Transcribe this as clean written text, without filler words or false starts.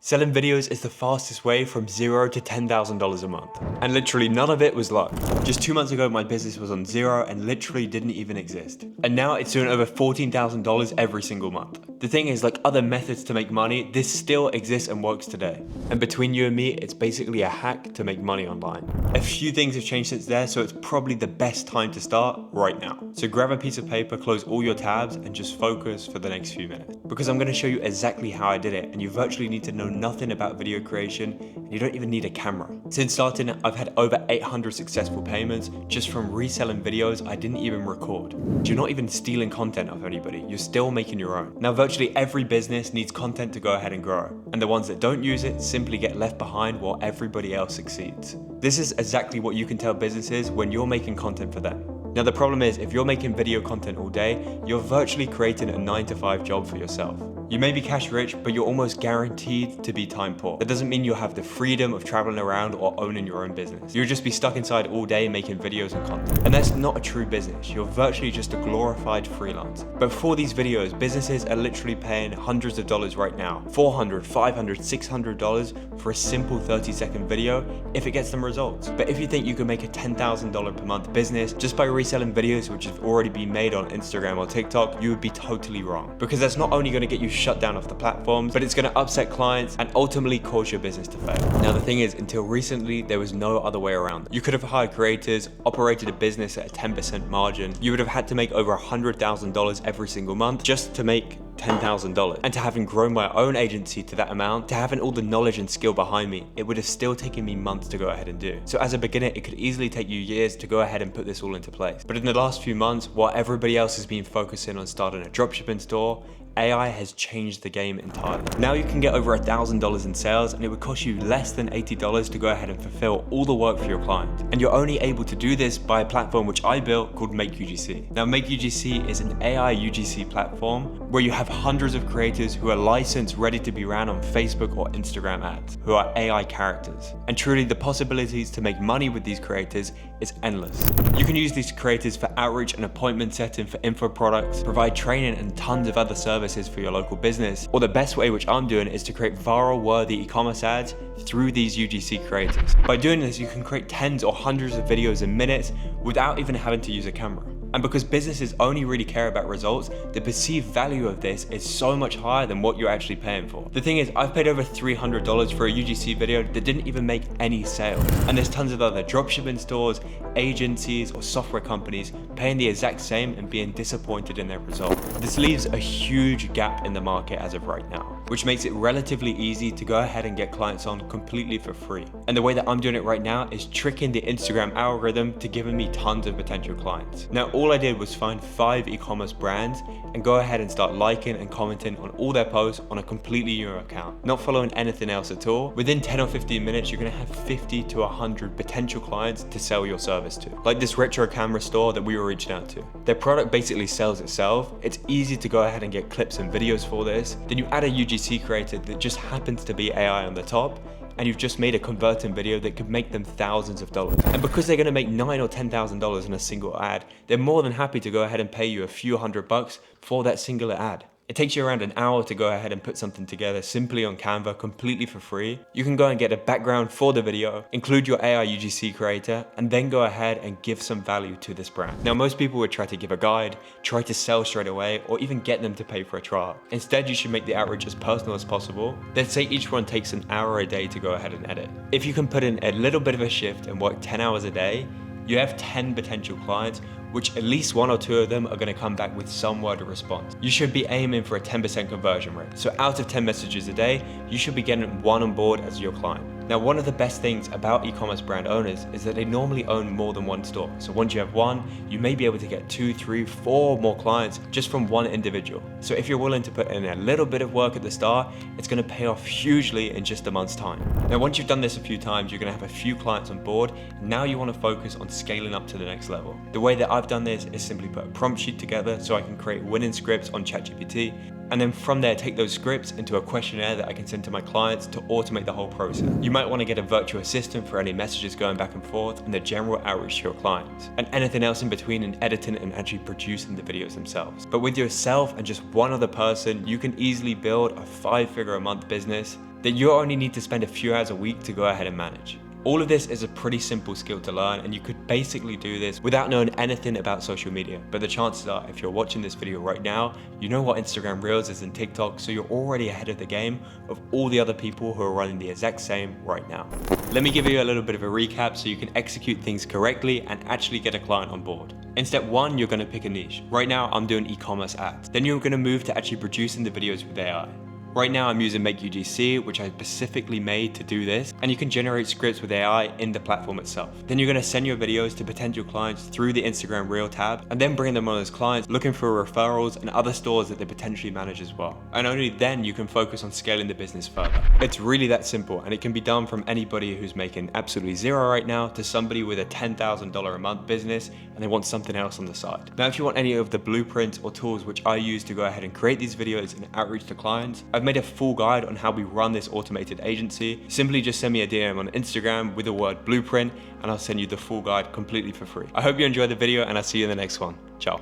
Selling videos is the fastest way from $0 to $10,000 a month. And literally none of it was luck. Just 2 months ago, my business was on zero and literally didn't even exist. And now it's doing over $14,000 every single month. The thing is, like other methods to make money, this still exists and works today. And between you and me, it's basically a hack to make money online. A few things have changed since then, so it's probably the best time to start right now. So grab a piece of paper, close all your tabs, and just focus for the next few minutes. Because I'm gonna show you exactly how I did it, and you virtually need to know nothing about video creation, and you don't even need a camera. Since starting, I've had over 800 successful payments just from reselling videos I didn't even record. You're not even stealing content off anybody, you're still making your own. Now, virtually every business needs content to go ahead and grow, and the ones that don't use it simply get left behind while everybody else succeeds. This is exactly what you can tell businesses when you're making content for them. Now, the problem is, if you're making video content all day, you're virtually creating a 9-to-5 job for yourself. You may be cash rich, but you're almost guaranteed to be time poor. That doesn't mean you'll have the freedom of traveling around or owning your own business. You'll just be stuck inside all day making videos and content. And that's not a true business. You're virtually just a glorified freelance. But for these videos, businesses are literally paying hundreds of dollars right now. $400, $500, $600 for a simple 30-second video if it gets them results. But if you think you can make a $10,000 per month business just by reselling videos which have already been made on Instagram or TikTok, you would be totally wrong. Because that's not only going to get you shut down off the platforms, but it's going to upset clients and ultimately cause your business to fail. Now, the thing is, until recently, there was no other way around. You could have hired creators, operated a business at a 10% margin. You would have had to make over $100,000 every single month just to make $10,000. And to having grown my own agency to that amount, to having all the knowledge and skill behind me, it would have still taken me months to go ahead and do. So as a beginner, it could easily take you years to go ahead and put this all into place. But in the last few months, while everybody else has been focusing on starting a dropshipping store, AI has changed the game entirely. Now you can get over $1,000 in sales, and it would cost you less than $80 to go ahead and fulfill all the work for your client. And you're only able to do this by a platform which I built called Make UGC. Now, Make UGC is an AI UGC platform where you have hundreds of creators who are licensed, ready to be ran on Facebook or Instagram ads, who are AI characters. And truly, the possibilities to make money with these creators is endless. You can use these creators for outreach and appointment setting for info products, provide training and tons of other services for your local business, or the best way, which I'm doing, is to create viral worthy e-commerce ads through these UGC creators. By doing this, you can create tens or hundreds of videos in minutes without even having to use a camera. And because businesses only really care about results, the perceived value of this is so much higher than what you're actually paying for. The thing is, I've paid over $300 for a UGC video that didn't even make any sales. And there's tons of other dropshipping stores, agencies, or software companies paying the exact same and being disappointed in their result. This leaves a huge gap in the market as of right now, which makes it relatively easy to go ahead and get clients on completely for free. And the way that I'm doing it right now is tricking the Instagram algorithm to giving me tons of potential clients. Now, all I did was find 5 e-commerce brands and go ahead and start liking and commenting on all their posts on a completely new account, not following anything else at all. Within 10 or 15 minutes, you're gonna have 50 to 100 potential clients to sell your service to. Like this retro camera store that we were reaching out to. Their product basically sells itself. It's easy to go ahead and get clips and videos for this. Then you add a UGC creator that just happens to be AI on the top, and you've just made a converting video that could make them thousands of dollars. And because they're gonna make $9,000 or $10,000 in a single ad, they're more than happy to go ahead and pay you a few $100 for that singular ad. It takes you around an hour to go ahead and put something together simply on Canva, completely for free. You can go and get a background for the video, include your AI UGC creator, and then go ahead and give some value to this brand. Now, most people would try to give a guide, try to sell straight away, or even get them to pay for a trial. Instead, you should make the outreach as personal as possible. Let's say each one takes an hour a day to go ahead and edit. If you can put in a little bit of a shift and work 10 hours a day, you have 10 potential clients, which at least 1 or 2 of them are gonna come back with some word of response. You should be aiming for a 10% conversion rate. So out of 10 messages a day, you should be getting 1 on board as your client. Now, one of the best things about e-commerce brand owners is that they normally own more than one store. So once you have one, you may be able to get 2, 3, 4 more clients just from one individual. So if you're willing to put in a little bit of work at the start, it's gonna pay off hugely in just a month's time. Now, once you've done this a few times, you're gonna have a few clients on board. Now you wanna focus on scaling up to the next level. The way that I've done this is simply put a prompt sheet together so I can create winning scripts on ChatGPT, and then from there take those scripts into a questionnaire that I can send to my clients to automate the whole process. You might want to get a virtual assistant for any messages going back and forth and the general outreach to your clients, and anything else in between in editing and actually producing the videos themselves. But with yourself and just one other person, you can easily build a 5-figure a month business that you only need to spend a few hours a week to go ahead and manage. All of this is a pretty simple skill to learn, and you could basically do this without knowing anything about social media. But the chances are, if you're watching this video right now, you know what Instagram Reels is and TikTok, so you're already ahead of the game of all the other people who are running the exact same right now. Let me give you a little bit of a recap so you can execute things correctly and actually get a client on board. In step one, you're gonna pick a niche. Right now, I'm doing e-commerce ads. Then you're gonna move to actually producing the videos with AI. Right now I'm using Make UGC, which I specifically made to do this, and you can generate scripts with AI in the platform itself. Then you're gonna send your videos to potential clients through the Instagram Reel tab, and then bring them on as clients, looking for referrals and other stores that they potentially manage as well. And only then you can focus on scaling the business further. It's really that simple, and it can be done from anybody who's making absolutely zero right now to somebody with a $10,000 a month business and they want something else on the side. Now, if you want any of the blueprints or tools which I use to go ahead and create these videos and outreach to clients, I've made a full guide on how we run this automated agency. Simply just send me a DM on Instagram with the word blueprint and I'll send you the full guide completely for free. I hope you enjoyed the video and I'll see you in the next one. Ciao.